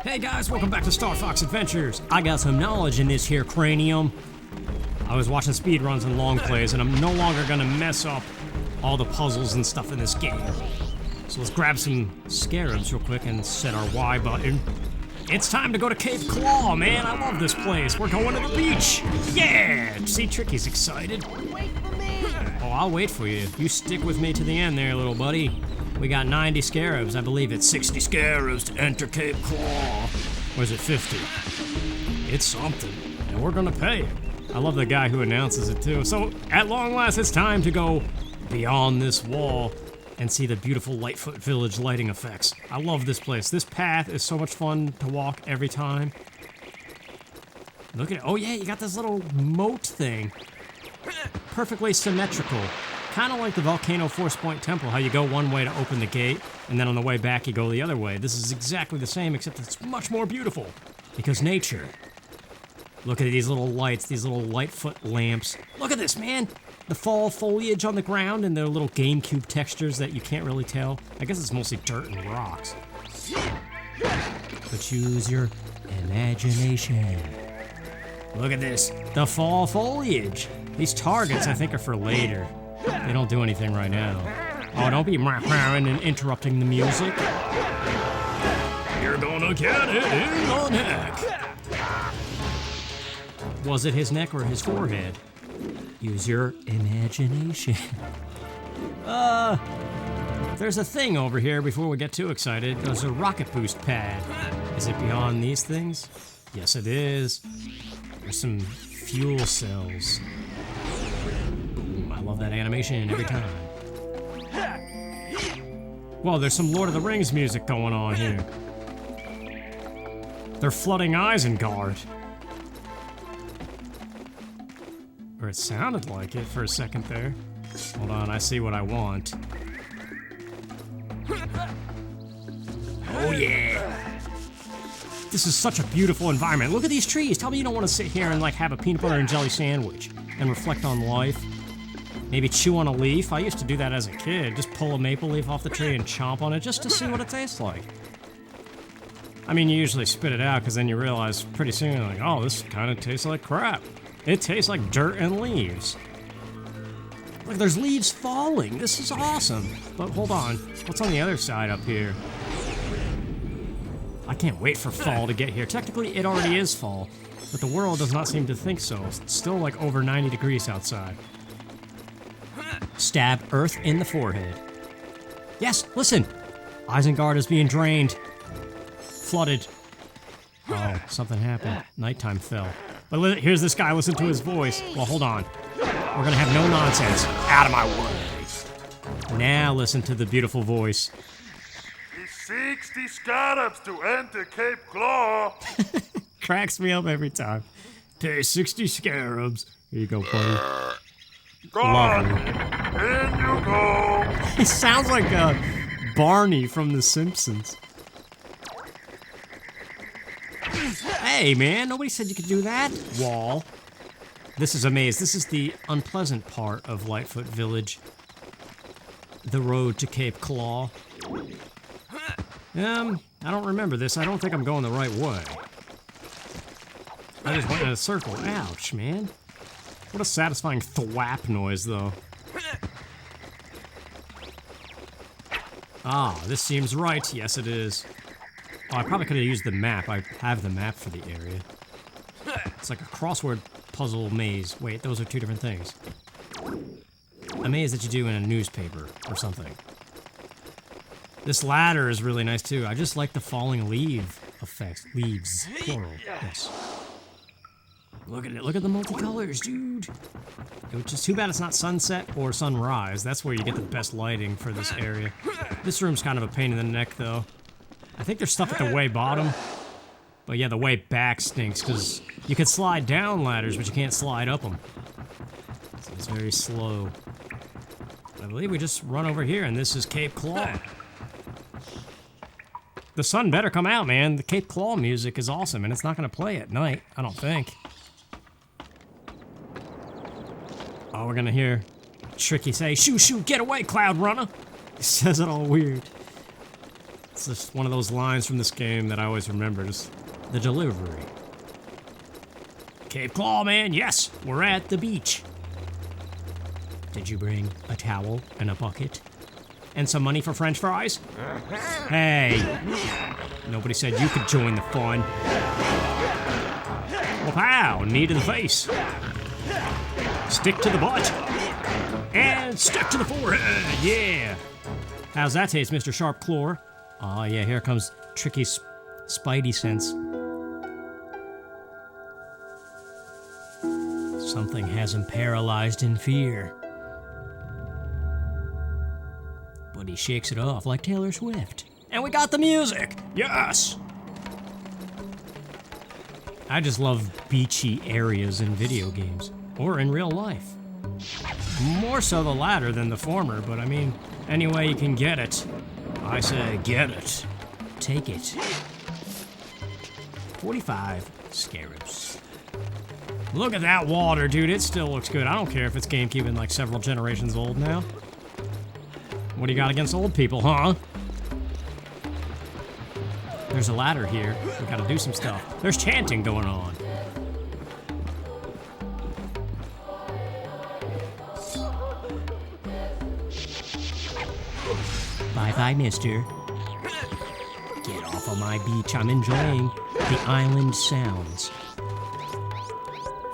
Hey guys, welcome back to Star Fox Adventures. I got some knowledge in this here cranium. I was watching speedruns and long plays, and I'm no longer gonna mess up all the puzzles and stuff in this game. So let's grab some scarabs real quick and set our Y button. It's time to go to Cape Claw, man. I love this place. We're going to the beach. Yeah! See, Tricky's excited. Wait for me! Oh, I'll wait for you. You stick with me to the end there, little buddy. We got 90 scarabs. I believe it's 60 scarabs to enter Cape Claw. Or is it 50? It's something. And we're gonna pay it. I love the guy who announces it too. So, at long last, it's time to go beyond this wall and see the beautiful Lightfoot Village lighting effects. I love this place. This path is so much fun to walk every time. Look at it. Oh yeah, you got this little moat thing. Perfectly symmetrical. Kind of like the Volcano Force Point Temple, how you go one way to open the gate, and then on the way back you go the other way. This is exactly the same, except it's much more beautiful. Because nature. Look at these little lights, these little Lightfoot lamps. Look at this, man! The fall foliage on the ground and the little GameCube textures that you can't really tell. I guess it's mostly dirt and rocks. But use your imagination. Look at this, the fall foliage. These targets, I think, are for later. They don't do anything right now. Oh, don't be and interrupting the music. You're gonna get it in the neck. Was it his neck or his forehead? Use your imagination. There's a thing over here before we get too excited. There's a rocket boost pad. Is it beyond these things? Yes, it is. There's some fuel cells. Boom, I love that animation every time. Well, there's some Lord of the Rings music going on here. They're flooding Isengard. Or it sounded like it for a second there. Hold on, I see what I want. Oh yeah! This is such a beautiful environment. Look at these trees. Tell me you don't want to sit here and like have a peanut butter and jelly sandwich and reflect on life. Maybe chew on a leaf. I used to do that as a kid. Just pull a maple leaf off the tree and chomp on it just to see what it tastes like. I mean, you usually spit it out because then you realize pretty soon, like, oh, this kind of tastes like crap. It tastes like dirt and leaves. Look, there's leaves falling. This is awesome. But hold on. What's on the other side up here? I can't wait for fall to get here. Technically, it already is fall, but the world does not seem to think so. It's still like over 90 degrees outside. Stab Earth in the forehead. Yes, listen. Isengard is being drained. Flooded. Oh, something happened. Nighttime fell. But here's this guy, listen to his voice. Well, hold on. We're gonna have no nonsense. Out of my way. Now listen to the beautiful voice. 60 scarabs to enter Cape Claw. Cracks me up every time. Pay 60 scarabs. Here you go, buddy. Go on. In you go. He sounds like Barney from The Simpsons. Hey, man, nobody said you could do that. Wall. This is a maze. This is the unpleasant part of Lightfoot Village. The road to Cape Claw. I don't remember this. I don't think I'm going the right way. I just went in a circle. Ouch, man. What a satisfying thwap noise, though. Ah, this seems right. Yes, it is. Oh, I probably could have used the map. I have the map for the area. It's like a crossword puzzle maze. Wait, those are two different things. A maze that you do in a newspaper or something. This ladder is really nice too. I just like the falling leaf effects. Leaves, plural. Yes. Look at it. Look at the multicolors, dude. Which is too bad it's not sunset or sunrise. That's where you get the best lighting for this area. This room's kind of a pain in the neck, though. I think there's stuff at the way bottom. But yeah, the way back stinks, because you can slide down ladders, but you can't slide up them. So it's very slow. I believe we just run over here, and this is Cape Claw. The sun better come out, man. The Cape Claw music is awesome, and it's not going to play at night, I don't think. Oh, we're going to hear Tricky say, "Shoo, shoo, get away, CloudRunner." He says it all weird. It's just one of those lines from this game that I always remember, just the delivery. Cape Claw, man, yes, we're at the beach. Did you bring a towel and a bucket? And some money for French fries? Hey, nobody said you could join the fun. Well, pow, knee to the face. Stick to the butt. And stick to the forehead, yeah. How's that taste, Mr. Sharp Claw? Oh yeah, here comes Tricky's spidey sense. Something has him paralyzed in fear. But he shakes it off like Taylor Swift. And we got the music! Yes! I just love beachy areas in video games. Or in real life. More so the latter than the former, but I mean, any way you can get it. I say, get it. Take it. 45 scarabs. Look at that water, dude. It still looks good. I don't care if it's GameCube and like several generations old now. What do you got against old people, huh? There's a ladder here. We gotta do some stuff. There's chanting going on. Bye-bye, mister. Get off of my beach. I'm enjoying the island sounds.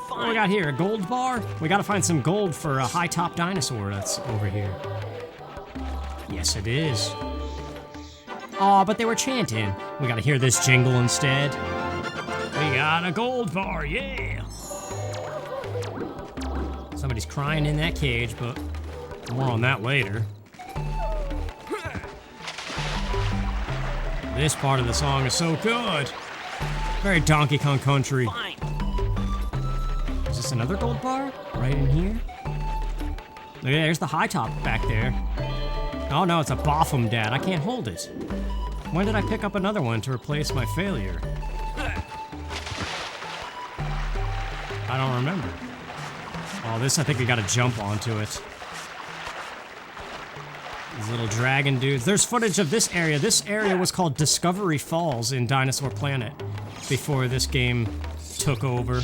What do we got here? A gold bar? We gotta find some gold for a high-top dinosaur that's over here. Yes, it is. Aw, but they were chanting. We gotta hear this jingle instead. We got a gold bar, yeah! Somebody's crying in that cage, but more on that later. This part of the song is so good. Very Donkey Kong Country. Fine. Is this another gold bar? Right in here? Yeah, there's the high top back there. Oh no, it's a Boffum Dad. I can't hold it. When did I pick up another one to replace my failure? I don't remember. Oh, this I think we gotta jump onto it. These little dragon dudes. There's footage of this area. This area was called Discovery Falls in Dinosaur Planet before this game took over.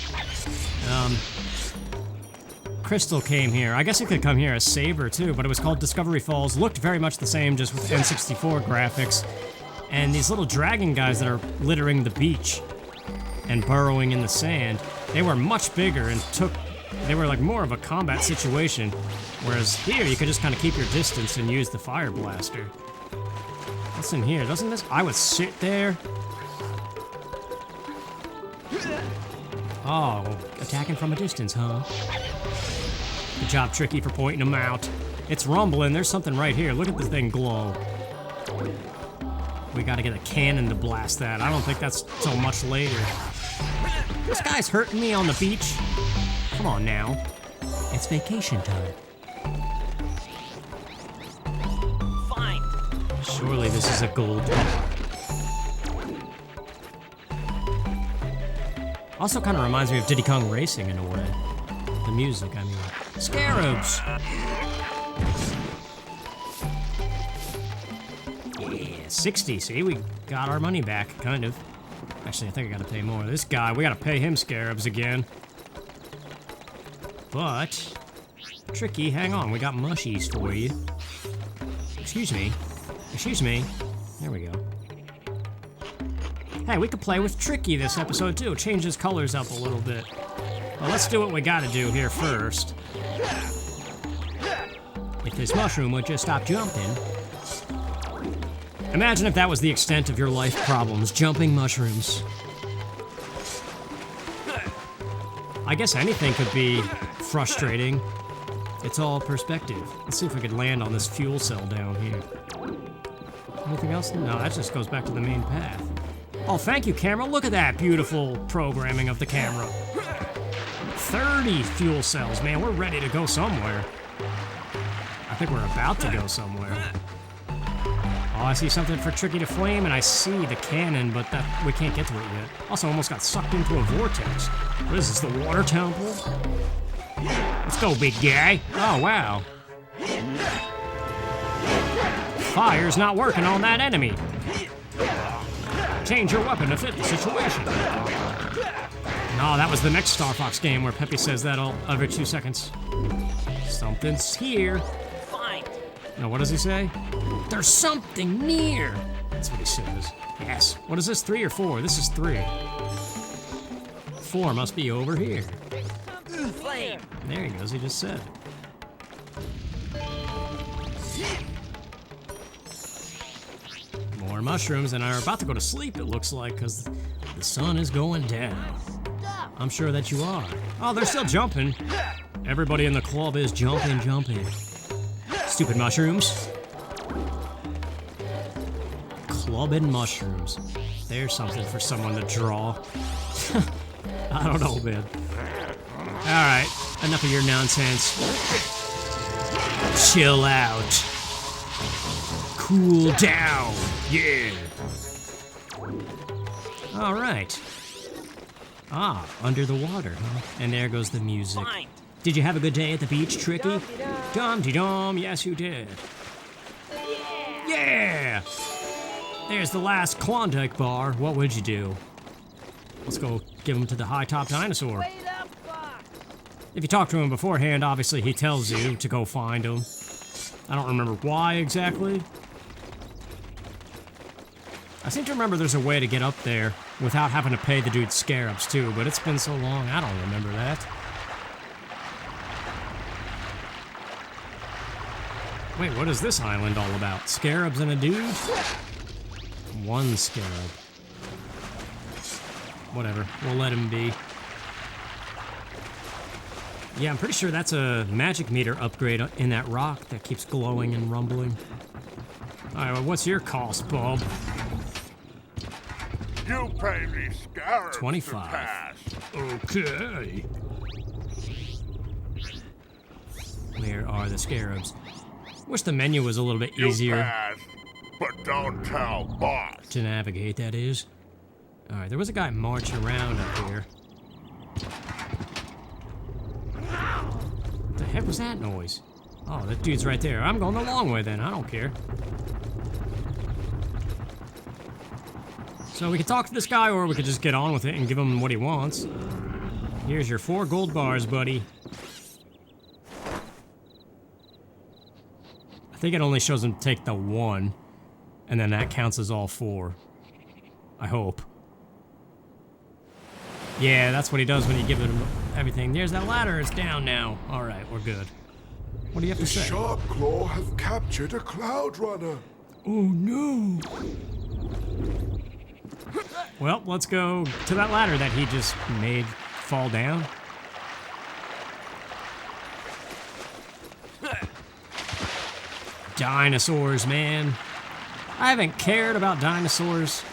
Crystal came here. I guess it could come here as Saber too, but it was called Discovery Falls. Looked very much the same, just with N64 graphics. And these little dragon guys that are littering the beach and burrowing in the sand, they were much bigger and they were like more of a combat situation. Whereas here, you could just kind of keep your distance and use the fire blaster. What's in here? Doesn't this... I would sit there. Oh, attacking from a distance, huh? Good job, Tricky, for pointing them out. It's rumbling. There's something right here. Look at this thing glow. We gotta get a cannon to blast that. I don't think that's so much later. This guy's hurting me on the beach. Come on now. It's vacation time. Fine. Surely this is a gold bar. Also kind of reminds me of Diddy Kong Racing in a way. The music, I mean. Scarabs! Yeah, 60, see? We got our money back, kind of. Actually, I think I gotta pay more. This guy, we gotta pay him scarabs again. But... Tricky, hang on, we got mushies for you. Excuse me. Excuse me. There we go. Hey, we could play with Tricky this episode too. Change his colors up a little bit. Well, let's do what we gotta do here first. If this mushroom would just stop jumping. Imagine if that was the extent of your life problems, jumping mushrooms. I guess anything could be frustrating. It's all perspective. Let's see if we could land on this fuel cell down here. Anything else? No, that just goes back to the main path. Oh, thank you, camera. Look at that beautiful programming of the camera. 30 fuel cells, man. We're ready to go somewhere. I think we're about to go somewhere. Oh, I see something for Tricky to flame, and I see the cannon, but we can't get to it yet. Also, almost got sucked into a vortex. What is this, the water temple? Let's go, big guy. Oh, wow. Fire's not working on that enemy. Change your weapon to fit the situation. No, that was the next Star Fox game where Peppy says that every 2 seconds. Something's here. Find. No, what does he say? There's something near. That's what he says. Yes. What is this, 3 or 4? This is 3. 4 must be over here. Flame. There he goes, he just said. More mushrooms, and are about to go to sleep, it looks like, because the sun is going down. I'm sure that you are. Oh, they're still jumping. Everybody in the club is jumping. Stupid mushrooms. Clubbing mushrooms. There's something for someone to draw. I don't know, man. Alright, enough of your nonsense. Chill out. Cool down. Yeah. Alright. Ah, under the water, huh? And there goes the music. Find. Did you have a good day at the beach, Tricky? Dum-de-dum, yes you did. Yeah! There's the last Klondike bar. What would you do? Let's go give him to the high-top dinosaur. If you talk to him beforehand, obviously he tells you to go find him. I don't remember why exactly. I seem to remember there's a way to get up there without having to pay the dude scarabs too, but it's been so long, I don't remember that. Wait, what is this island all about? Scarabs and a dude? One scarab. Whatever, we'll let him be. Yeah, I'm pretty sure that's a magic meter upgrade in that rock that keeps glowing and rumbling. Alright, well, what's your cost, Bob? You pay me scarabs 25. to pass. Okay. Where are the scarabs? Wish the menu was a little bit You easier pass, but don't tell boss. to navigate, that is. Alright, there was a guy marching around up here. What the heck was that noise? Oh, that dude's right there. I'm going the long way then, I don't care. So we could talk to this guy, or we could just get on with it and give him what he wants. Here's your 4 gold bars, buddy. I think it only shows him take the 1, and then that counts as all 4. I hope. Yeah, that's what he does when you give him everything. There's that ladder, it's down now. Alright, we're good. What do you have to say? Sharp Claw have captured a CloudRunner. Oh no! Well, let's go to that ladder that he just made fall down. Dinosaurs, man. I haven't cared about dinosaurs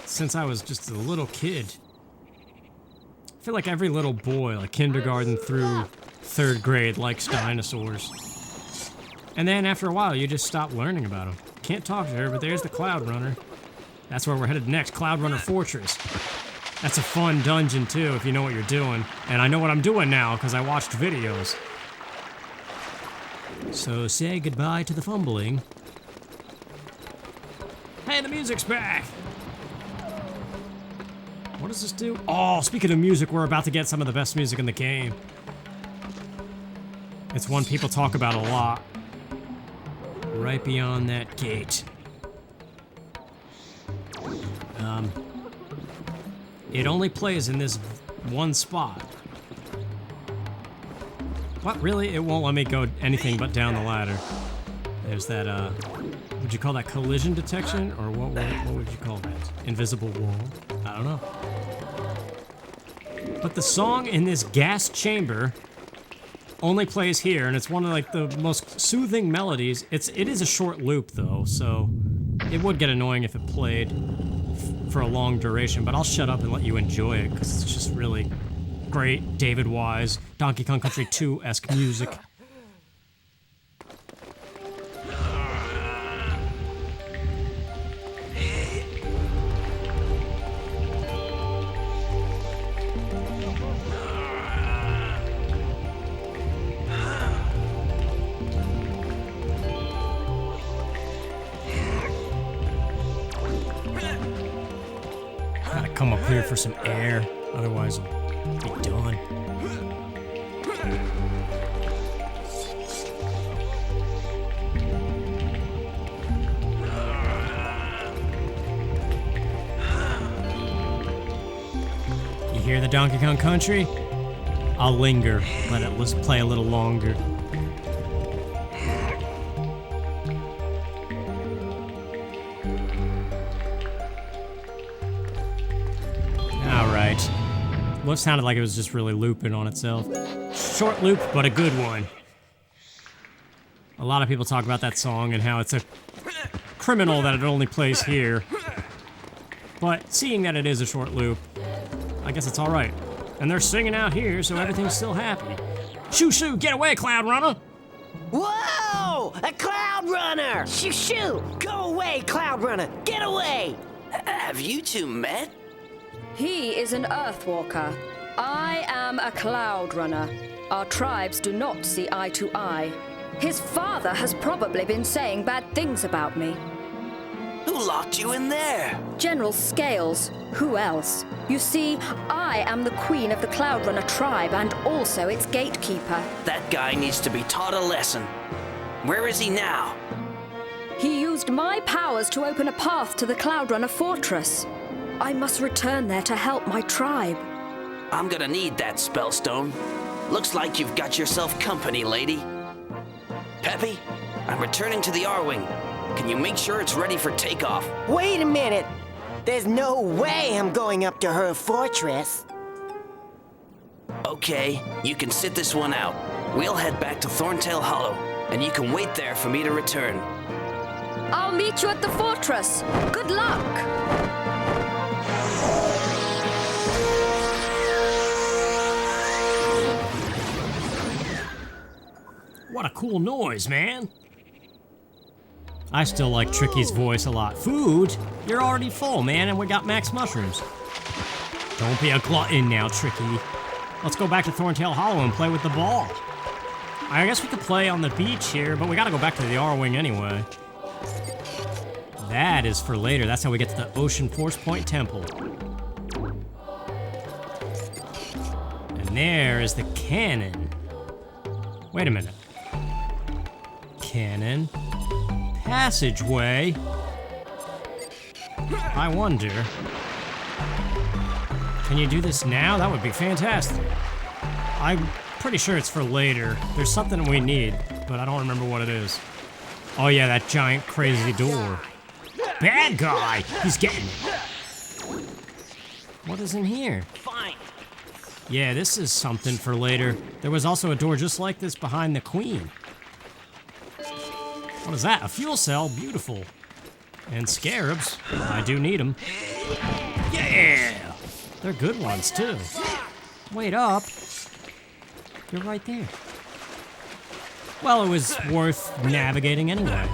since I was just a little kid. I feel like every little boy, like kindergarten through 3rd grade, likes dinosaurs. And then after a while, you just stop learning about them. Can't talk to her, but there's the CloudRunner. That's where we're headed next, CloudRunner Fortress. That's a fun dungeon too, if you know what you're doing. And I know what I'm doing now, because I watched videos. So say goodbye to the fumbling. Hey, the music's back! What does this do? Oh, speaking of music, we're about to get some of the best music in the game. It's one people talk about a lot. Right beyond that gate. It only plays in this one spot. What, really? It won't let me go anything but down the ladder. There's that, would you call that collision detection? Or what would you call that? Invisible wall? I don't know. But the song in this gas chamber only plays here, and it's one of like the most soothing melodies. It is a short loop though, so it would get annoying if it played for a long duration, but I'll shut up and let you enjoy it, because it's just really great David Wise, Donkey Kong Country 2-esque music. come up here for some air, otherwise I'll be done. You hear the Donkey Kong Country? I'll linger, let it play a little longer. Alright. Well, it sounded like it was just really looping on itself. Short loop, but a good one. A lot of people talk about that song and how it's a criminal that it only plays here. But seeing that it is a short loop, I guess it's alright. And they're singing out here, so everything's still happy. Shoo shoo, get away, CloudRunner! Whoa! A CloudRunner! Shoo shoo! Go away, CloudRunner! Get away! Have you two met? He is an Earthwalker. I am a CloudRunner. Our tribes do not see eye to eye. His father has probably been saying bad things about me. Who locked you in there? General Scales. Who else? You see, I am the queen of the CloudRunner tribe and also its gatekeeper. That guy needs to be taught a lesson. Where is he now? He used my powers to open a path to the CloudRunner fortress. I must return there to help my tribe. I'm gonna need that spellstone. Looks like you've got yourself company, lady. Peppy, I'm returning to the R-Wing. Can you make sure it's ready for takeoff? Wait a minute! There's no way I'm going up to her fortress. Okay, you can sit this one out. We'll head back to Thorntail Hollow, and you can wait there for me to return. I'll meet you at the fortress. Good luck! What a cool noise, man. I still like Tricky's voice a lot. Food? You're already full, man, and we got max mushrooms. Don't be a glutton now, Tricky. Let's go back to Thorntail Hollow and play with the ball. I guess we could play on the beach here, but we gotta go back to the R-Wing anyway. That is for later. That's how we get to the Ocean Force Point Temple. And there is the cannon. Wait a minute. Cannon. Passageway. I wonder. Can you do this now? That would be fantastic. I'm pretty sure it's for later. There's something we need, but I don't remember what it is. Oh yeah, that giant crazy door. Bad guy! He's getting it. What is in here? Fine. Yeah, this is something for later. There was also a door just like this behind the queen. What is that? A fuel cell? Beautiful. And scarabs. I do need them. Yeah! They're good ones, too. Wait up. You're right there. Well, it was worth navigating anyway.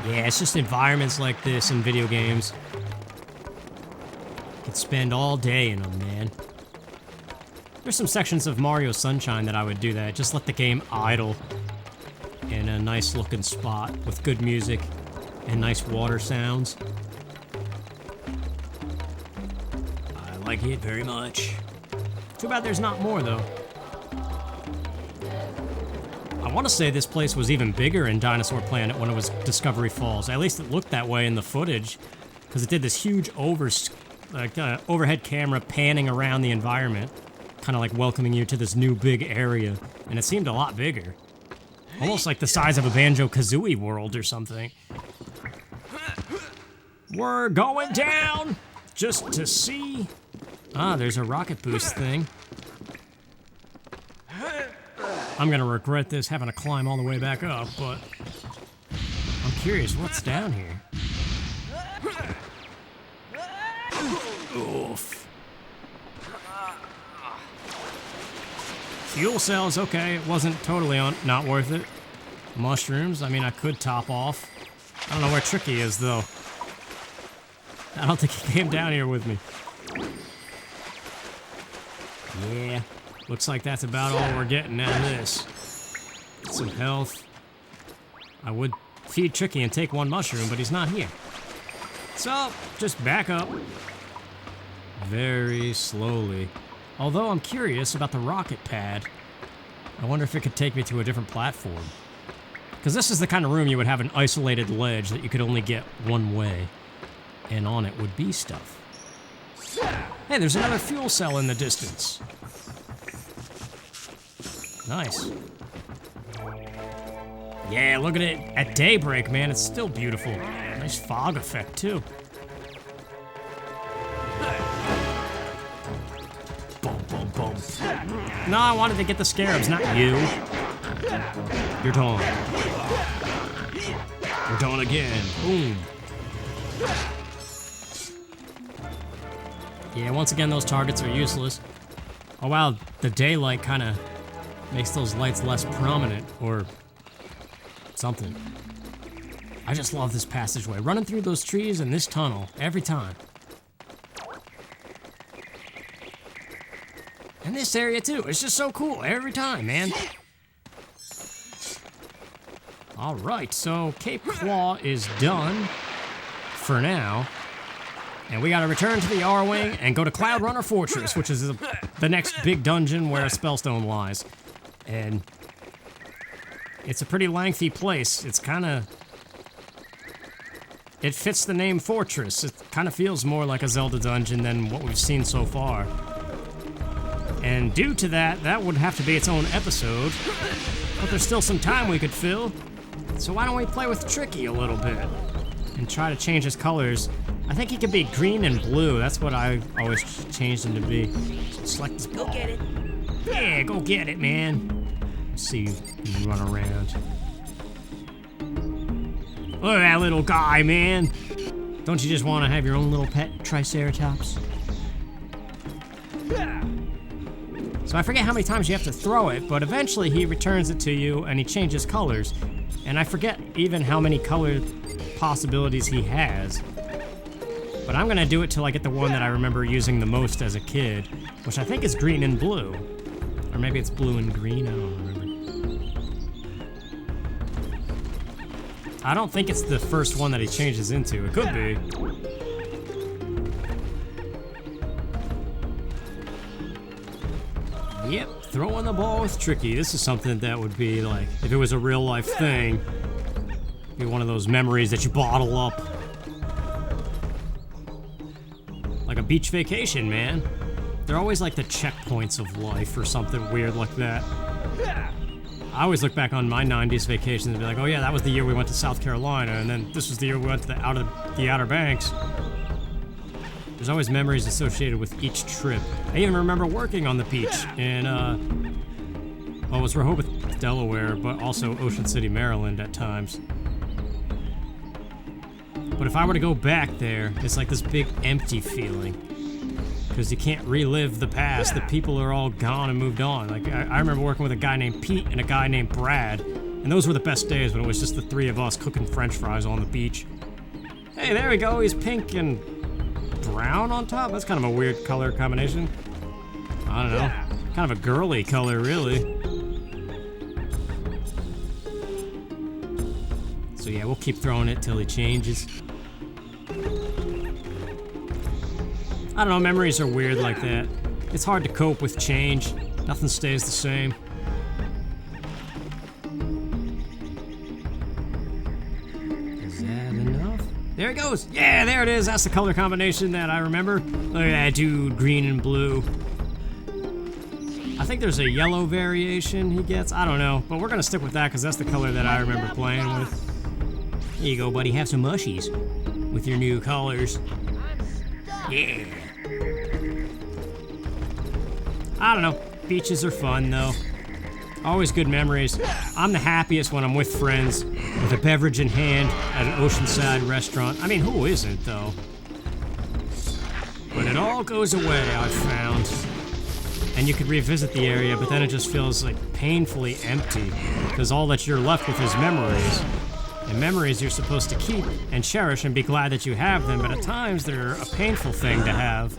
Yeah, it's just environments like this in video games. You could spend all day in them, man. There's some sections of Mario Sunshine that I would do that. Just let the game idle in a nice looking spot with good music and nice water sounds. I like it very much. Too bad there's not more though. I want to say this place was even bigger in Dinosaur Planet when it was Discovery Falls. At least it looked that way in the footage, because it did this huge overhead camera panning around the environment, kind of like welcoming you to this new big area, and it seemed a lot bigger. Almost like the size of a Banjo-Kazooie world or something. We're going down just to see. Ah, there's a rocket boost thing. I'm gonna regret this, having to climb all the way back up, but I'm curious what's down here. Oof. Fuel cells, okay, it wasn't totally not worth it. Mushrooms, I mean, I could top off. I don't know where Tricky is, though. I don't think he came down here with me. Yeah, looks like that's about all we're getting out of this. Some health. I would feed Tricky and take one mushroom, but he's not here. So, just back up. Very slowly. Although I'm curious about the rocket pad. I wonder if it could take me to a different platform. Because this is the kind of room you would have an isolated ledge that you could only get one way. And on it would be stuff. Hey, there's another fuel cell in the distance. Nice. Yeah, look at it at daybreak, man. It's still beautiful. Nice fog effect, too. Boom, boom, boom. No, I wanted to get the scarabs, not you. You're done. You're done again. Boom. Yeah, once again, those targets are useless. Oh, wow, the daylight kind of makes those lights less prominent, or something. I just love this passageway. Running through those trees and this tunnel, every time. And this area, too. It's just so cool, every time, man. Alright, so Cape Claw is done for now. And we gotta return to the R-Wing and go to CloudRunner Fortress, which is the next big dungeon where Spellstone lies. And it's a pretty lengthy place. It's kinda... It fits the name Fortress. It kinda feels more like a Zelda dungeon than what we've seen so far. And due to that, that would have to be its own episode. But there's still some time we could fill. So why don't we play with Tricky a little bit? And try to change his colors. I think he could be green and blue. That's what I always changed him to be. Select this ball. Go get it. Yeah, go get it, man. Let's see you run around. Look at that little guy, man. Don't you just want to have your own little pet Triceratops? So I forget how many times you have to throw it, but eventually he returns it to you and he changes colors. And I forget even how many color possibilities he has. But I'm gonna do it till I get the one that I remember using the most as a kid, which I think is green and blue. Or maybe it's blue and green, I don't remember. I don't think it's the first one that he changes into. It could be. Yep, throwing the ball with Tricky. This is something that would be like, if it was a real life thing, be one of those memories that you bottle up. Like a beach vacation, man. They're always like the checkpoints of life or something weird like that. I always look back on my 90s vacations and be like, oh yeah, that was the year we went to South Carolina, and then this was the year we went to the Outer Banks. There's always memories associated with each trip. I even remember working on the beach in, well, it was Rehoboth, Delaware, but also Ocean City, Maryland at times. But if I were to go back there, it's like this big empty feeling. Because you can't relive the past. The people are all gone and moved on. Like, I remember working with a guy named Pete and a guy named Brad. And those were the best days when it was just the three of us cooking French fries on the beach. Hey, there we go. He's pink and brown on top. That's kind of a weird color combination. I don't know. Kind of a girly color, really. So yeah, we'll keep throwing it till he changes. I don't know, memories are weird like that. It's hard to cope with change. Nothing stays the same. Is that enough? There it goes! Yeah, there it is! That's the color combination that I remember. Look at that dude, green and blue. I think there's a yellow variation he gets. I don't know, but we're gonna stick with that because that's the color that I remember playing with. Here you go, buddy. Have some mushies with your new colors. Yeah. I don't know. Beaches are fun, though. Always good memories. I'm the happiest when I'm with friends, with a beverage in hand at an oceanside restaurant. I mean, who isn't, though? But it all goes away, I've found. And you could revisit the area, but then it just feels like painfully empty, because all that you're left with is memories. And memories you're supposed to keep and cherish and be glad that you have them, but at times they're a painful thing to have,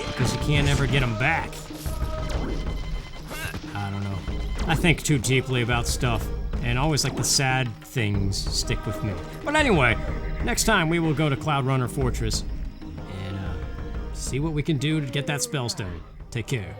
because you can't ever get them back. I don't know. I think too deeply about stuff. And always like the sad things stick with me. But anyway, next time we will go to CloudRunner Fortress and see what we can do to get that spellstone. Take care.